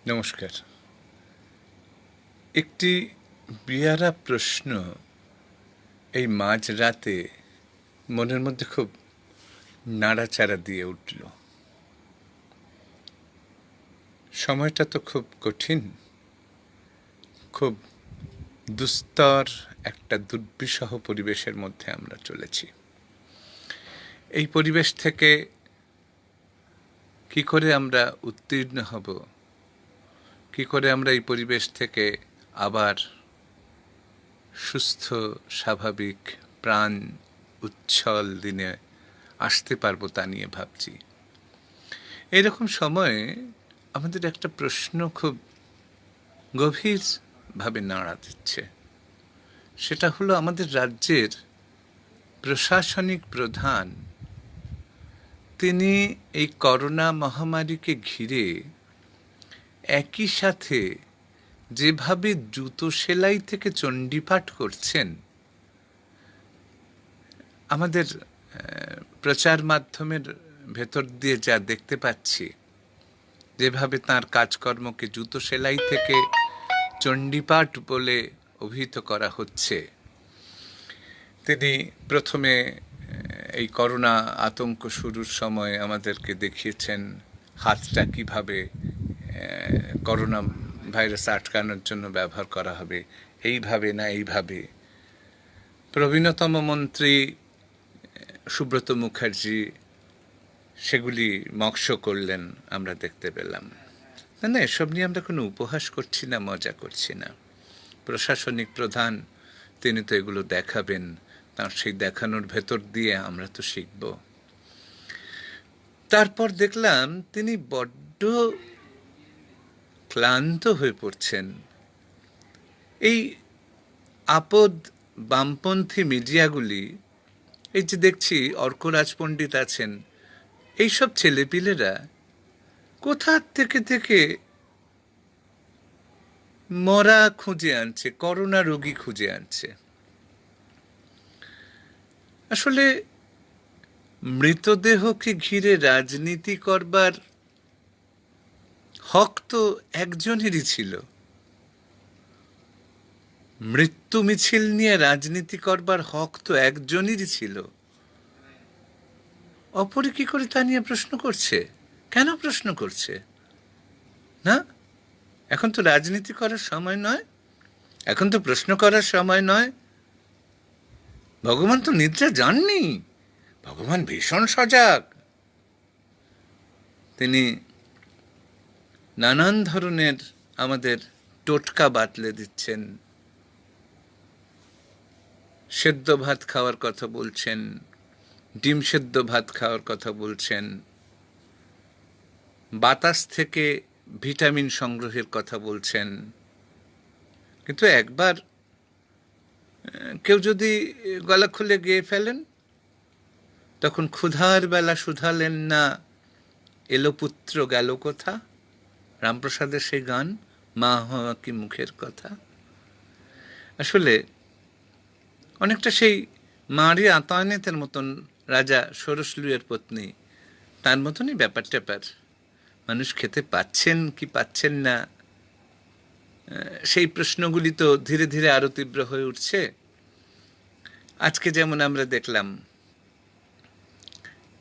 নমস্কার। একটি বিয়ারা প্রশ্ন এই মাঝরাতে মনের মধ্যে খুব নাড়াচাড়া দিয়ে উঠল। সময়টা তো খুব কঠিন, খুব দুস্তর একটা দুর্বিষহ পরিবেশের মধ্যে আমরা চলেছি। এই পরিবেশ থেকে কি করে আমরা উত্তীর্ণ হব, কি করে আমরা এই পরিবেশ থেকে আবার সুস্থ স্বাভাবিক প্রাণ উচ্ছল দিনে আসতে পারবো তা নিয়ে ভাবছি। এইরকম সময়ে আমাদের একটা প্রশ্ন খুব গভীরভাবে নাড়া দিচ্ছে। সেটা হলো, আমাদের রাজ্যের প্রশাসনিক প্রধান তিনি এই করোনা মহামারীকে ঘিরে একই সাথে যেভাবে জুতো সেলাই থেকে চণ্ডীপাঠ করছেন, আমাদের প্রচার মাধ্যমের ভেতর দিয়ে যা দেখতে পাচ্ছি, যেভাবে তার কাজকর্মকে জুতো সেলাই থেকে চণ্ডীপাঠ বলে অভিহিত করা হচ্ছে। তিনি প্রথমে এই করোনা আতঙ্ক শুরুর সময় আমাদেরকে দেখিয়েছেন হাতটা কিভাবে করোনা ভাইরাস আটকানোর জন্য ব্যবহার করা হবে, এইভাবে না এইভাবে। প্রবীণতম মন্ত্রী সুব্রত মুখার্জি সেগুলি মক্ষ করলেন, আমরা দেখতে পেলাম। না, এসব নিয়ে আমরা কোনো উপহাস করছি না, মজা করছি না। প্রশাসনিক প্রধান তিনি তো এগুলো দেখাবেন, তার সেই দেখানোর ভেতর দিয়ে আমরা তো শিখব। তারপর দেখলাম তিনি বড্ড ক্লান্ত হয়ে পড়ছেন। এই আপদ বামপন্থী মিডিয়াগুলি, এই যে দেখছি অর্করাজ পণ্ডিত আছেন, এইসব ছেলেপিলেরা কোথা থেকে মরা খুঁজে আনছে, করোনা রোগী খুঁজে আনছে। আসলে মৃতদেহকে ঘিরে রাজনীতি করবার হক তো একজনেরই ছিল। মৃত্যু মিছিল নিয়ে রাজনীতি করবার হক তো একজনেরই ছিল। অপরে কি করে তা নিয়ে প্রশ্ন করছে? কেন প্রশ্ন করছে? না, এখন তো রাজনীতি করার সময় নয়, এখন তো প্রশ্ন করার সময় নয়। ভগবান তো নিদ্রা যাননি, ভগবান ভীষণ সজাগ। তিনি নানান ধরনের আমাদের টোটকা বাতলে দিচ্ছেন। সেদ্ধ ভাত খাওয়ার কথা বলছেন, ডিম সেদ্ধ ভাত খাওয়ার কথা বলছেন, বাতাস থেকে ভিটামিন সংগ্রহের কথা বলছেন। কিন্তু একবার কেউ যদি গলা খুলে গেয়ে ফেলেন, তখন ক্ষুধার বেলা শুধালেন না, এলো পুত্র গেল কোথা, রামপ্রসাদের সেই গান, মা হওয়া কি মুখের কথা। আসলে অনেকটা সেই মারি আতায়নেতের মতন, রাজা সরসলুয়ের পত্নী, তার মতনই ব্যাপার ট্যাপার। মানুষ খেতে পাচ্ছেন কি পাচ্ছেন না, সেই প্রশ্নগুলি তো ধীরে ধীরে আরো তীব্র হয়ে উঠছে। আজকে যেমন আমরা দেখলাম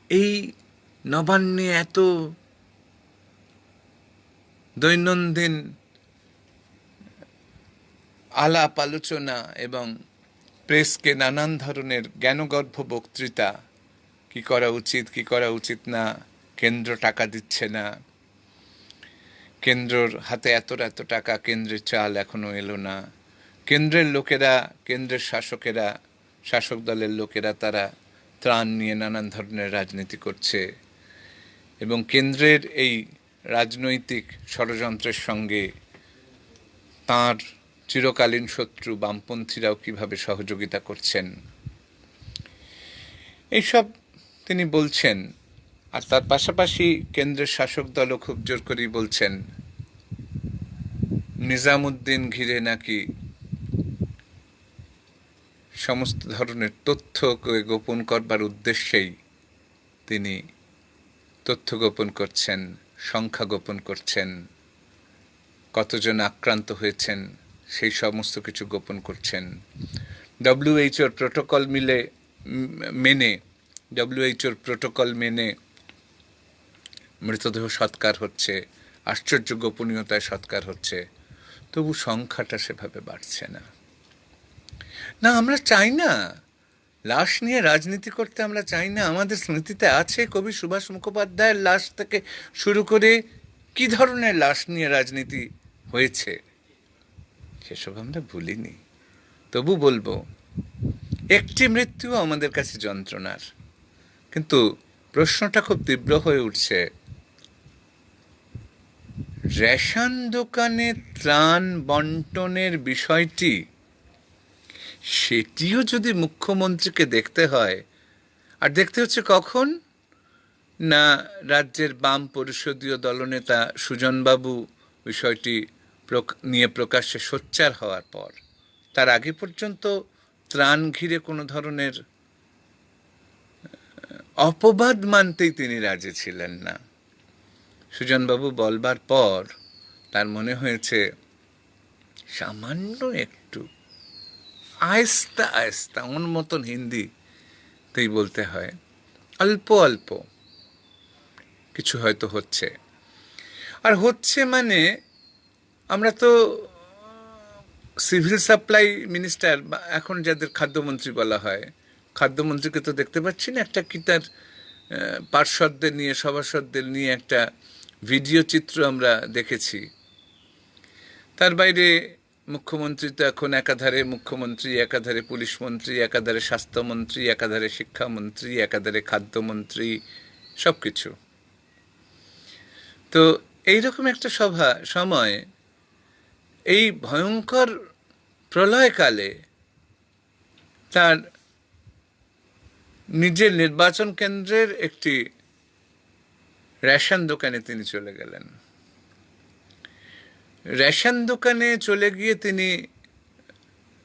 এই নবান্নে এত দৈনন্দিন আলাপ আলোচনা এবং প্রেসকে নানান ধরনের জ্ঞানগর্ভ বক্তৃতা, কি করা উচিত কি করা উচিত না, কেন্দ্র টাকা দিচ্ছে না, কেন্দ্রর হাতে এত টাকা, কেন্দ্রের চাল এখনো এলো না, কেন্দ্রের লোকেরা, কেন্দ্রের শাসকেরা, শাসক দলের লোকেরা তারা ত্রাণ নিয়ে নানান ধরনের রাজনীতি করছে, এবং কেন্দ্রের এই রাজনৈতিক ষড়যন্ত্রের সঙ্গে তার চিরকালীন শত্রু বামপন্থীরাও কিভাবে সহযোগিতা করছেন, এইসব তিনি বলছেন। আর তার পাশাপাশি কেন্দ্রের শাসক দলও খুব জোর করেই বলছেন নিজামুদ্দিন ঘিরে নাকি সমস্ত ধরনের তথ্যকে গোপন করবার উদ্দেশ্যেই তিনি তথ্য গোপন করছেন, সংখ্যা গোপন করছেন, কতজন আক্রান্ত হয়েছেন সেই সমস্ত কিছু গোপন করছেন। ডব্লিউএইচওর প্রোটোকল মেনে ডব্লিউএইচওর প্রোটোকল মেনে মৃতদেহ সৎকার হচ্ছে, আশ্চর্য গোপনীয়তায় সৎকার হচ্ছে, তবু সংখ্যাটা সেভাবে বাড়ছে না। না, আমরা চাই না লাশ নিয়ে রাজনীতি করতে, আমরা চাই না। আমাদের স্মৃতিতে আছে কবি সুভাষ মুখোপাধ্যায়ের লাশ থেকে শুরু করে কি ধরনের লাশ নিয়ে রাজনীতি হয়েছে, সেসব আমরা ভুলিনি। তবু বলবো, একটি মৃত্যু আমাদের কাছে যন্ত্রণার, কিন্তু প্রশ্নটা খুব তীব্র হয়ে উঠছে, রেশন দোকানে ত্রাণ বন্টনের বিষয়টি, সেটিও যদি মুখ্যমন্ত্রীকে দেখতে হয়, আর দেখতে হচ্ছে কখন না, রাজ্যের বাম পরিষদীয় দলনেতা সুজনবাবু বিষয়টি নিয়ে প্রকাশ্যে সোচ্চার হওয়ার পর। তার আগে পর্যন্ত ত্রাণ ঘিরে কোনো ধরনের অপবাদ মানতেই তিনি রাজি ছিলেন না। সুজনবাবু বলবার পর তার মনে হয়েছে সামান্য একটু আয়স্তা আয়স্তা, ওর মতন হিন্দিতেই বলতে হয়, অল্প অল্প কিছু হয়তো হচ্ছে। আর হচ্ছে মানে, আমরা তো সিভিল সাপ্লাই মিনিস্টার, বা এখন যাদের খাদ্যমন্ত্রী বলা হয়, খাদ্যমন্ত্রীকে তো দেখতে পাচ্ছি না। একটা কি তার পার্ষদদের নিয়ে, সভাসদদের নিয়ে একটা ভিডিও চিত্র আমরা দেখেছি। তার বাইরে মুখ্যমন্ত্রী তো এখন একাধারে মুখ্যমন্ত্রী, একাধারে পুলিশ মন্ত্রী, একাধারে স্বাস্থ্যমন্ত্রী, একাধারে শিক্ষামন্ত্রী, একাধারে খাদ্যমন্ত্রী, সব কিছু। তো এইরকম একটা সময়, এই ভয়ঙ্কর প্রলয়কালে তার নিজের নির্বাচন কেন্দ্রের একটি রেশন দোকানে তিনি চলে গেলেন। রেশন দোকানে চলে গিয়ে তিনি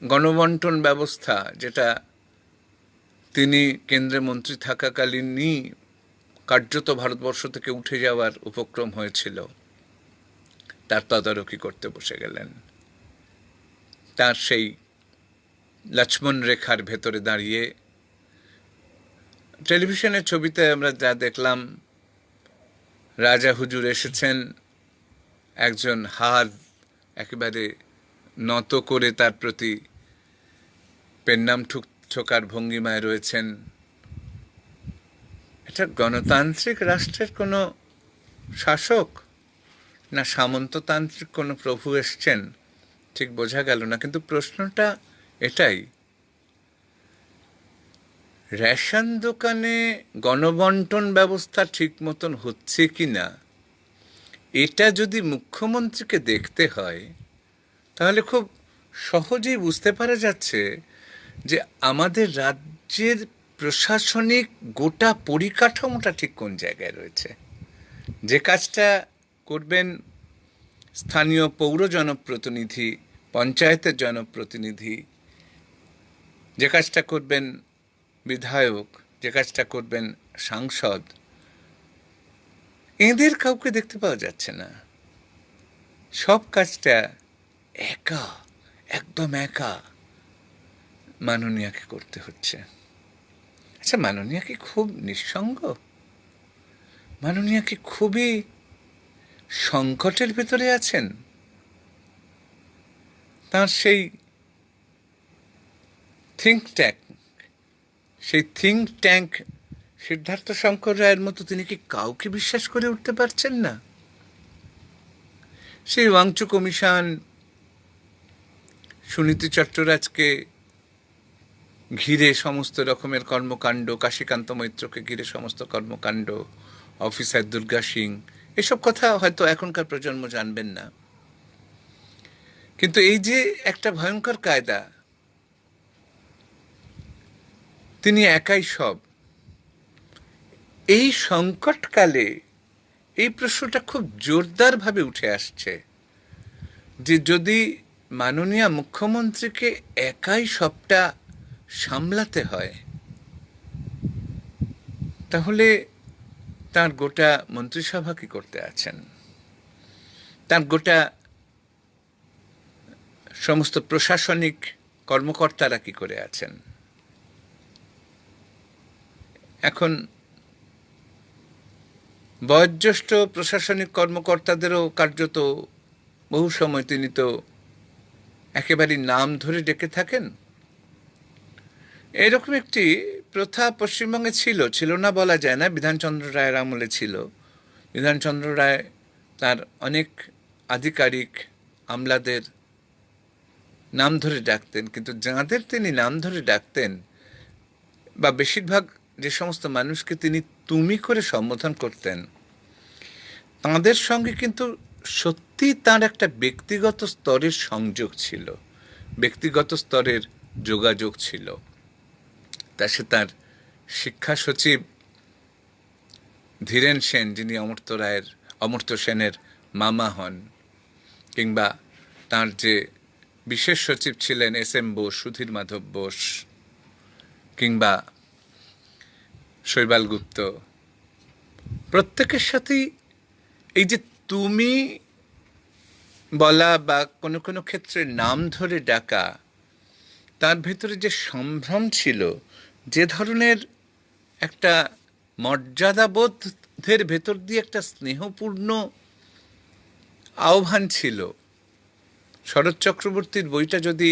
গণবন্টন ব্যবস্থা, যেটা তিনি কেন্দ্রে মন্ত্রী থাকাকালীনই কার্যত ভারতবর্ষ থেকে উঠে যাওয়ার উপক্রম হয়েছিল, তার তদারকি করতে বসে গেলেন। তার সেই লক্ষ্মণ রেখার ভেতরে দাঁড়িয়ে টেলিভিশনের ছবিতে আমরা যা দেখলাম, রাজা হুজুর এসেছেন, একজন হাত একেবারে নত করে তার প্রতি পেন্নাম ঠোকার ভঙ্গিমায় রয়েছেন। এটা গণতান্ত্রিক রাষ্ট্রের কোনো শাসক না সামন্ততান্ত্রিক কোনো প্রভু এসছেন, ঠিক বোঝা গেল না। কিন্তু প্রশ্নটা এটাই, রেশন দোকানে গণবন্টন ব্যবস্থা ঠিক মতন হচ্ছে কি না, এটা যদি মুখ্যমন্ত্রীকে দেখতে হয়, তাহলে খুব সহজেই বুঝতে পারা যাচ্ছে যে আমাদের রাজ্যের প্রশাসনিক গোটা পরিকাঠামোটা ঠিক কোন জায়গায় রয়েছে। যে কাজটা করবেন স্থানীয় পৌর জনপ্রতিনিধি, পঞ্চায়েতের জনপ্রতিনিধি, যে কাজটা করবেন বিধায়ক, যে কাজটা করবেন সাংসদ, এদের কাউকে দেখতে পাওয়া যাচ্ছে না। সব কাজটা একা, একদম একা মাননীয়াকে করতে হচ্ছে। আচ্ছা, মাননীয়া কি খুব নিঃসঙ্গ? মাননীয়া কি খুবই সংকটের ভেতরে আছেন? তার সেই থিঙ্ক ট্যাঙ্ক সিদ্ধার্থ শঙ্কর রায়ের মতো তিনি কি কাউকে বিশ্বাস করে উঠতে পারছেন না? সেই ওয়াংচু কমিশন, সুনীতি চট্টরাজকে ঘিরে সমস্ত রকমের কর্মকাণ্ড, কাশীকান্ত মৈত্রকে ঘিরে সমস্ত কর্মকাণ্ড, অফিসার দুর্গা সিং, এসব কথা হয়তো এখনকার প্রজন্ম জানবেন না। কিন্তু এই যে একটা ভয়ঙ্কর কায়দা, তিনি একাই সব, এই সংকটকালে এই প্রশ্নটা খুব জোরদারভাবে উঠে আসছে যে যদি মাননীয় মুখ্যমন্ত্রীকে একাই সবটা সামলাতে হয়, তাহলে তার গোটা মন্ত্রিসভা কি করতে আছেন, তার গোটা সমস্ত প্রশাসনিক কর্মকর্তারা কি করে আছেন? এখন বয়োজ্যেষ্ঠ প্রশাসনিক কর্মকর্তাদেরও কার্যত বহু সময় তিনি তো একেবারেই নাম ধরে ডেকে থাকেন। এরকম একটি প্রথা পশ্চিমবঙ্গে ছিল না বলা যায় না, বিধানচন্দ্র রায়ের আমলে ছিল। বিধানচন্দ্র রায় তার অনেক আধিকারিক আমলাদের নাম ধরে ডাকতেন, কিন্তু যাঁদের তিনি নাম ধরে ডাকতেন বা বেশিরভাগ যে সমস্ত মানুষকে তিনি তুমি করে সম্বোধন করতেন, তাঁদের সঙ্গে কিন্তু সত্যি তার একটা ব্যক্তিগত স্তরের সংযোগ ছিল, ব্যক্তিগত স্তরের যোগাযোগ ছিল। তা সে তার শিক্ষা সচিব ধীরেন সেন, যিনি অমর্ত্য সেনের মামা হন, কিংবা তার যে বিশেষ সচিব ছিলেন SM বোস, সুধীর মাধব বোস, কিংবা শৈবাল গুপ্ত, প্রত্যেকের সাথেই এই যে তুমি বলা বা কোনো কোনো ক্ষেত্রে নাম ধরে ডাকা, তার ভেতরে যে সম্ভ্রম ছিল, যে ধরনের একটা মর্যাদাবোধের ভেতর দিয়ে একটা স্নেহপূর্ণ আহ্বান ছিল। শরৎ চক্রবর্তীর বইটা যদি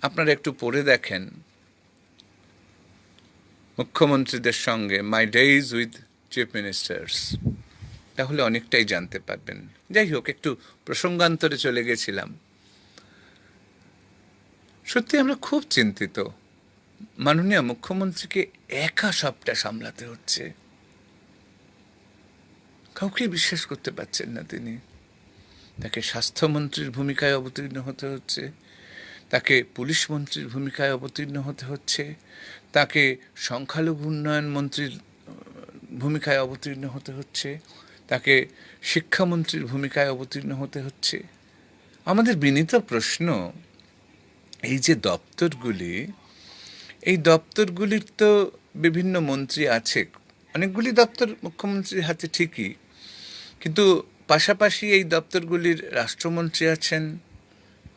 আপনারা একটু পড়ে দেখেন, মুখ্যমন্ত্রীদের সঙ্গে মাই ডেইজ উইথ চিফ মিনিস্টার্স, তাহলে অনেকটাই জানতে পারবেন। যাই হোক, একটু প্রসঙ্গান্তরে চলে গেছিলাম। সত্যি আমরা খুব চিন্তিত। মাননীয় মুখ্যমন্ত্রীকে একা সবটা সামলাতে হচ্ছে, কাউকে বিশ্বাস করতে পারছেন না তিনি। তাকে স্বাস্থ্যমন্ত্রীর ভূমিকায় অবতীর্ণ হতে হচ্ছে, তাকে পুলিশ মন্ত্রীর ভূমিকায় অবতীর্ণ হতে হচ্ছে, তাকে সংখ্যালঘু উন্নয়ন মন্ত্রীর ভূমিকায় অবতীর্ণ হতে হচ্ছে, তাকে শিক্ষামন্ত্রীর ভূমিকায় অবতীর্ণ হতে হচ্ছে। আমাদের বিনীত প্রশ্ন, এই যে দপ্তরগুলি, এই দপ্তরগুলির তো বিভিন্ন মন্ত্রী আছে, অনেকগুলি দপ্তর মুখ্যমন্ত্রীর হাতে ঠিকই, কিন্তু পাশাপাশি এই দপ্তরগুলির রাষ্ট্রমন্ত্রী আছেন,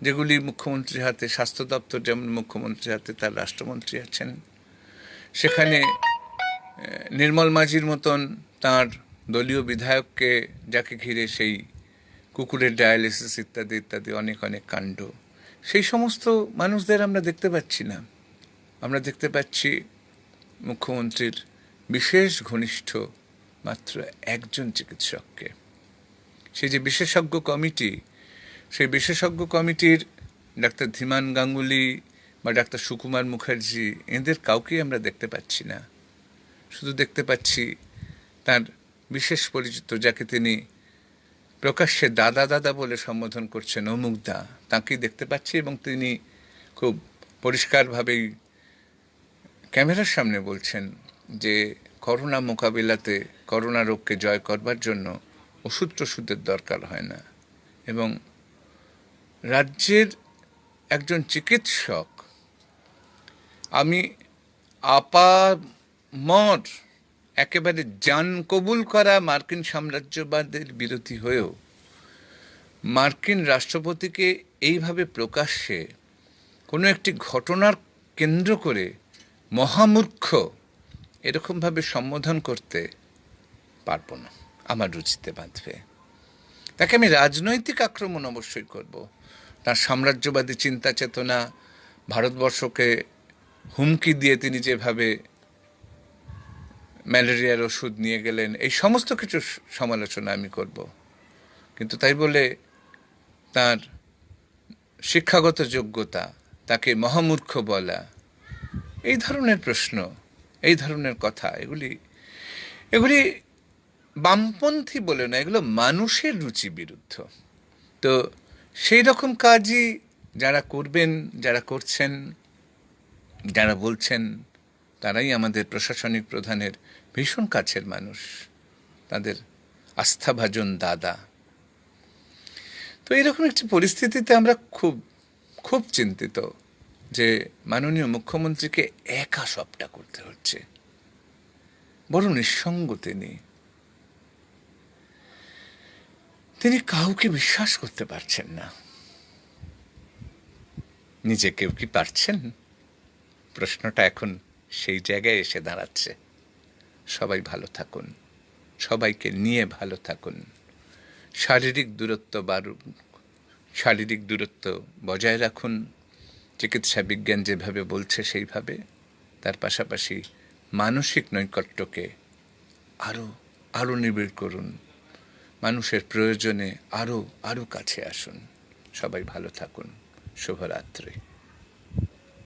যেগুলি মুখ্যমন্ত্রীর হাতে। স্বাস্থ্য দপ্তর যেমন মুখ্যমন্ত্রীর হাতে, তার রাষ্ট্রমন্ত্রী আছেন। সেখানে নির্মল মাঝির মতন তার দলীয় বিধায়ককে, যাকে ঘিরে সেই কুকুরের ডায়ালিসিস ইত্যাদি ইত্যাদি অনেক অনেক কাণ্ড, সেই সমস্ত মানুষদের আমরা দেখতে পাচ্ছি না। আমরা দেখতে পাচ্ছি মুখ্যমন্ত্রীর বিশেষ ঘনিষ্ঠ মাত্র একজন চিকিৎসককে। সেই যে বিশেষজ্ঞ কমিটি, সেই বিশেষজ্ঞ কমিটির ডাক্তার ধীমান গাঙ্গুলি বা ডাক্তার সুকুমার মুখার্জি, এদের কাউকেই আমরা দেখতে পাচ্ছি না। শুধু দেখতে পাচ্ছি তার বিশেষ পরিচিত, যাকে তিনি প্রকাশ্যে দাদা দাদা বলে সম্বোধন করছেন, অমুকদা, তাকেই দেখতে পাচ্ছি। এবং তিনি খুব পরিষ্কারভাবেই ক্যামেরার সামনে বলছেন যে করোনা মোকাবিলাতে, করোনা রোগকে জয় করবার জন্য ওষুধ টষুধের দরকার হয় না। এবং রাজ্যের একজন চিকিৎসক, আমি আপামর একেবারে জান কবুল করা মার্কিন সাম্রাজ্যবাদের বিরোধী হয়েও মার্কিন রাষ্ট্রপতিকে এইভাবে প্রকাশ্যে কোনো একটি ঘটনার কেন্দ্র করে মহামূর্খ এরকমভাবে সম্বোধন করতে পারবো না, আমার রুচিতে বাঁধবে। তাকে আমি রাজনৈতিক আক্রমণ অবশ্যই করব। তার সাম্রাজ্যবাদী চিন্তা চেতনা, ভারতবর্ষকে হুমকি দিয়ে তিনি যেভাবে ম্যালেরিয়ার ওষুধ নিয়ে গেলেন, এই সমস্ত কিছু সমালোচনা আমি করব। কিন্তু তাই বলে তার শিক্ষাগত যোগ্যতা, তাকে মহামূর্খ বলা, এই ধরনের প্রশ্ন, এই ধরনের কথা, এগুলি বামপন্থী বলে না, এগুলো মানুষের রুচি বিরুদ্ধ। তো সেই রকম কাজই যারা করবেন, যারা করছেন, যারা বলছেন, তারাই আমাদের প্রশাসনিক প্রধানের ভীষণ কাছের মানুষ, তাদের আস্থাভাজন দাদা। তো এরকম একটি পরিস্থিতিতে আমরা খুব খুব চিন্তিত যে মাননীয় মুখ্যমন্ত্রীকে একা সবটা করতে হচ্ছে। বড় নিঃসঙ্গ তিনি কাউকে বিশ্বাস করতে পারছেন না। নিজেকেও কি পারছেন? প্রশ্নটা এখন সেই জায়গায় এসে দাঁড়াচ্ছে। সবাই ভালো থাকুন, সবাইকে নিয়ে ভালো থাকুন। শারীরিক দূরত্ব বজায় রাখুন, চিকিৎসা বিজ্ঞান যেভাবে বলছে সেইভাবে। তার পাশাপাশি মানসিক নৈকট্যকে আরও নিবিড় করুন। মানুষের প্রয়োজনে আরও কাছে আসুন। সবাই ভালো থাকুন। শুভরাত্রি।